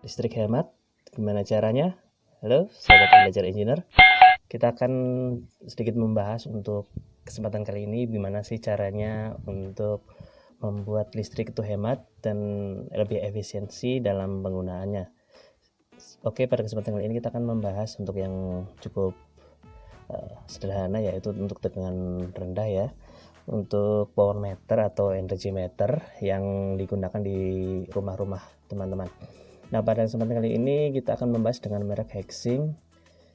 listrik hemat. Gimana caranya? Halo, sahabat belajar engineer. Kita akan sedikit membahas untuk kesempatan kali ini gimana sih caranya untuk membuat listrik itu hemat dan lebih efisiensi dalam penggunaannya. Oke, pada kesempatan kali ini kita akan membahas untuk yang cukup sederhana, yaitu untuk tegangan rendah ya, untuk power meter atau energy meter yang digunakan di rumah-rumah teman-teman. Nah, pada kesempatan kali ini kita akan membahas dengan merek Hexing,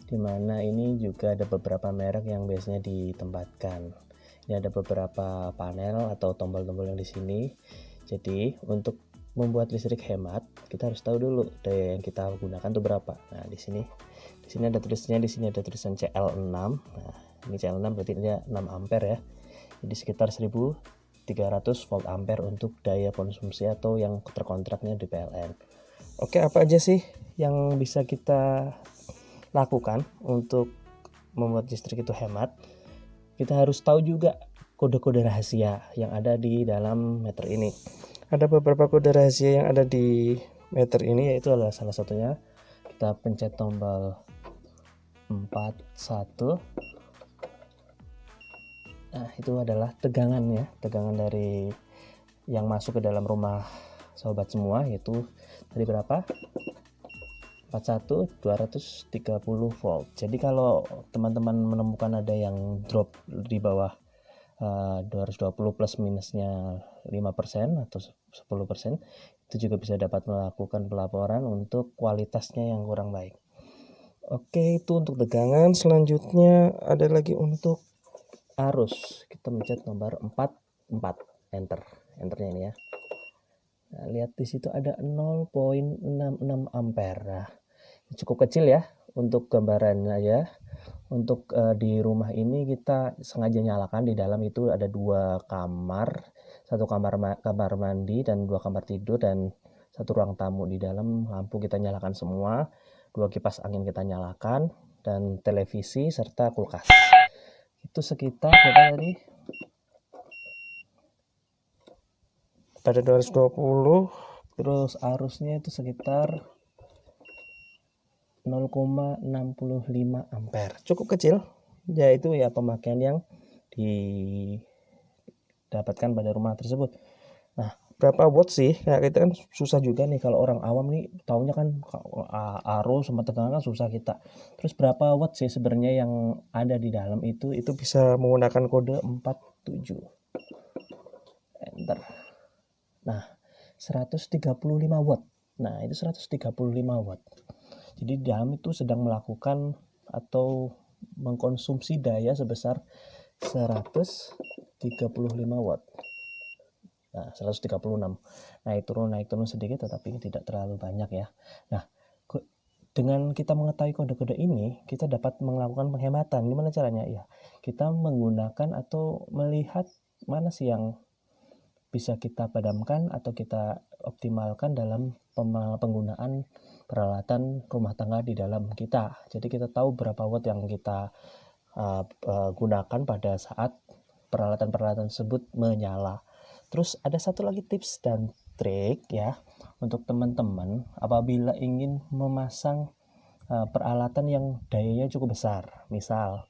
di mana ini juga ada beberapa merek yang biasanya ditempatkan. Ini ada beberapa panel atau tombol-tombol yang di sini. Jadi untuk membuat listrik hemat, kita harus tahu dulu daya yang kita gunakan itu berapa. Nah, di sini ada tulisannya, di sini ada tulisan CL6. Nah, ini CL6 berarti dia 6 ampere ya. Jadi sekitar 1300 volt ampere untuk daya konsumsi atau yang terkontraknya di PLN. Oke, apa aja sih yang bisa kita lakukan untuk membuat listrik itu hemat? Kita harus tahu juga kode-kode rahasia yang ada di dalam meter ini. Ada beberapa kode rahasia yang ada di meter ini, yaitu adalah salah satunya kita pencet tombol 41. Nah, itu adalah tegangannya, tegangan dari yang masuk ke dalam rumah sobat semua, yaitu tadi berapa? 41 230 volt. Jadi kalau teman-teman menemukan ada yang drop di bawah 220 plus minusnya 5% atau 10%, itu juga bisa dapat melakukan pelaporan untuk kualitasnya yang kurang baik. Oke, itu untuk tegangan. Selanjutnya ada lagi untuk arus. Kita mencet nomor 44, enternya ini ya. Nah, lihat di situ ada 0,66 ampere. Nah, cukup kecil ya untuk gambaran aja. Untuk di rumah ini kita sengaja nyalakan, di dalam itu ada 2 kamar, satu kamar mandi dan 2 kamar tidur dan 1 ruang tamu. Di dalam lampu kita nyalakan semua, 2 kipas angin kita nyalakan, dan televisi serta kulkas. Itu sekitar berapa tadi? Pada 220, terus arusnya itu sekitar 0,65 ampere. Cukup kecil, yaitu ya pemakaian yang didapatkan pada rumah tersebut. Nah, berapa watt sih? Nah, kita kan susah juga nih kalau orang awam nih, taunya kan arus sama tegangan kan susah kita. Terus berapa watt sih sebenarnya yang ada di dalam itu bisa menggunakan kode 47. Enter. Nah, 135 watt. Nah, itu 135 watt. Jadi di dalam itu sedang melakukan atau mengkonsumsi daya sebesar 135 watt. Nah, 136. Naik turun sedikit, tetapi tidak terlalu banyak ya. Nah, dengan kita mengetahui kode-kode ini, kita dapat melakukan penghematan. Gimana caranya? Ya, kita menggunakan atau melihat mana sih yang bisa kita padamkan atau kita optimalkan dalam penggunaan peralatan rumah tangga di dalam kita. Jadi kita tahu berapa watt yang kita gunakan pada saat peralatan-peralatan tersebut menyala. Terus ada satu lagi tips dan trik ya untuk teman-teman apabila ingin memasang peralatan yang dayanya cukup besar. Misal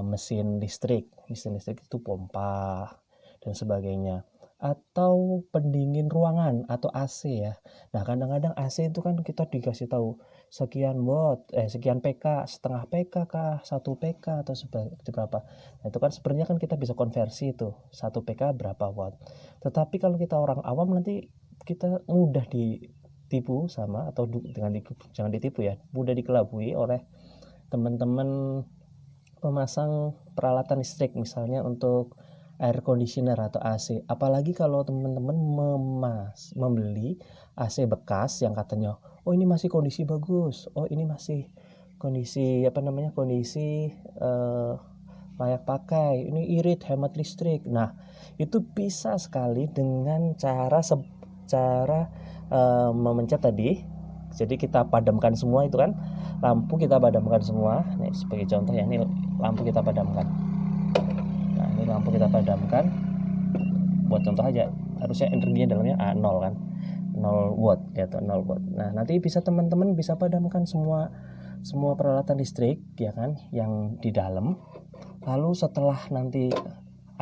mesin listrik itu pompa dan sebagainya, atau pendingin ruangan atau AC ya. Nah, kadang-kadang AC itu kan kita dikasih tahu sekian watt, sekian PK, setengah PK kah, 1 PK atau seperti berapa. Nah, itu kan sebenarnya kan kita bisa konversi itu 1 PK berapa watt. Tetapi kalau kita orang awam nanti kita mudah ditipu sama, atau jangan ditipu ya, mudah dikelabui oleh teman-teman pemasang peralatan listrik, misalnya untuk air conditioner atau AC. Apalagi kalau teman-teman membeli AC bekas yang katanya, oh ini masih kondisi bagus, oh ini masih kondisi kondisi layak pakai, ini irit, hemat listrik. Nah, itu bisa sekali dengan cara memencet tadi. Jadi kita padamkan semua itu kan, lampu kita padamkan semua. Nih sebagai contoh ya, ini lampu kita padamkan. Nah, ini lampu kita padamkan. Buat contoh aja, harusnya energinya dalamnya 0 kan. 0 watt gitu, 0 watt. Nah, nanti bisa teman-teman bisa padamkan semua peralatan listrik ya kan yang di dalam. Lalu setelah nanti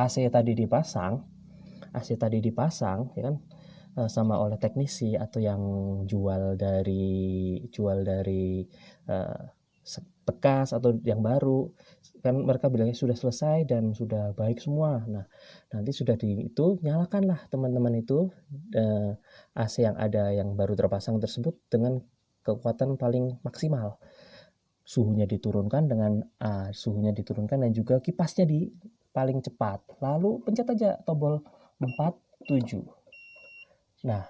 AC tadi dipasang ya kan, sama oleh teknisi atau yang jual dari bekas atau yang baru, kan mereka bilangnya sudah selesai dan sudah baik semua. Nah, nanti sudah itu nyalakanlah teman-teman itu AC yang ada yang baru terpasang tersebut dengan kekuatan paling maksimal. Suhunya diturunkan dan juga kipasnya di paling cepat. Lalu pencet aja tombol 47. Nah,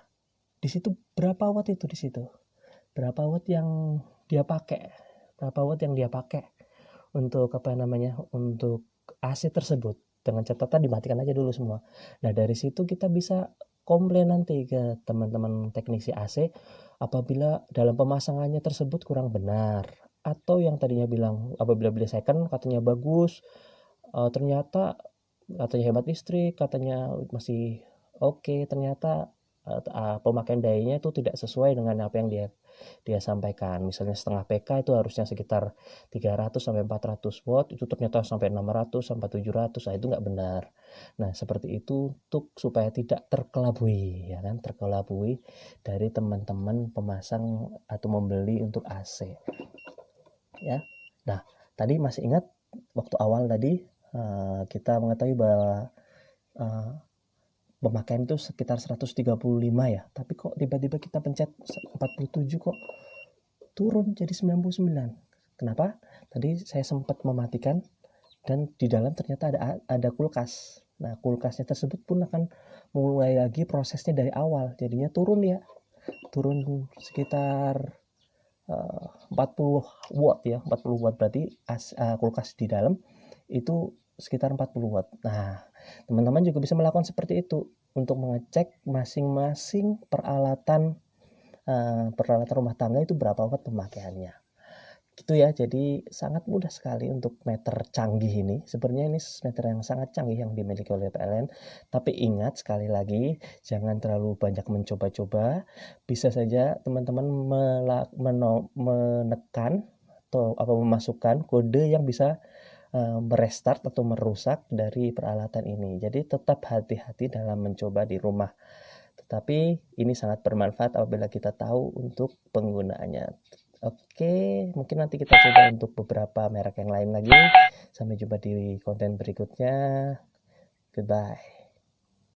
di situ berapa watt itu di situ? Berapa watt yang dia pakai? Untuk untuk AC tersebut. Dengan catatan dimatikan aja dulu semua. Nah, dari situ kita bisa komplain nanti ke teman-teman teknisi AC apabila dalam pemasangannya tersebut kurang benar, atau yang tadinya bilang apabila beli second katanya bagus, ternyata katanya hemat listrik, katanya masih oke, ternyata pemakaian dayanya itu tidak sesuai dengan apa yang dia sampaikan. Misalnya setengah PK itu harusnya sekitar 300 sampai 400 watt, itu ternyata sampai 600 sampai 700. Nah, itu nggak benar. Nah, seperti itu untuk supaya tidak terkelabui ya kan, dari teman-teman pemasang atau membeli untuk AC ya. Nah, tadi masih ingat waktu awal tadi kita mengetahui bahwa pemakaian itu sekitar 135 ya, tapi kok tiba-tiba kita pencet 47 kok turun jadi 99. Kenapa? Tadi saya sempat mematikan dan di dalam ternyata ada kulkas. Nah, kulkasnya tersebut pun akan mulai lagi prosesnya dari awal, jadinya turun sekitar 40 watt ya, 40 watt berarti kulkas di dalam itu sekitar 40 watt. Nah, teman-teman juga bisa melakukan seperti itu untuk mengecek masing-masing peralatan rumah tangga itu berapa watt pemakaiannya. Gitu ya, jadi sangat mudah sekali untuk meter canggih ini. Sebenarnya ini meter yang sangat canggih yang dimiliki oleh PLN. Tapi ingat sekali lagi, jangan terlalu banyak mencoba-coba. Bisa saja teman-teman menekan atau memasukkan kode yang bisa merestart atau merusak dari peralatan ini. Jadi tetap hati-hati dalam mencoba di rumah. Tetapi ini sangat bermanfaat apabila kita tahu untuk penggunaannya. Oke, mungkin nanti kita coba untuk beberapa merek yang lain lagi. Sampai jumpa di konten berikutnya. Goodbye.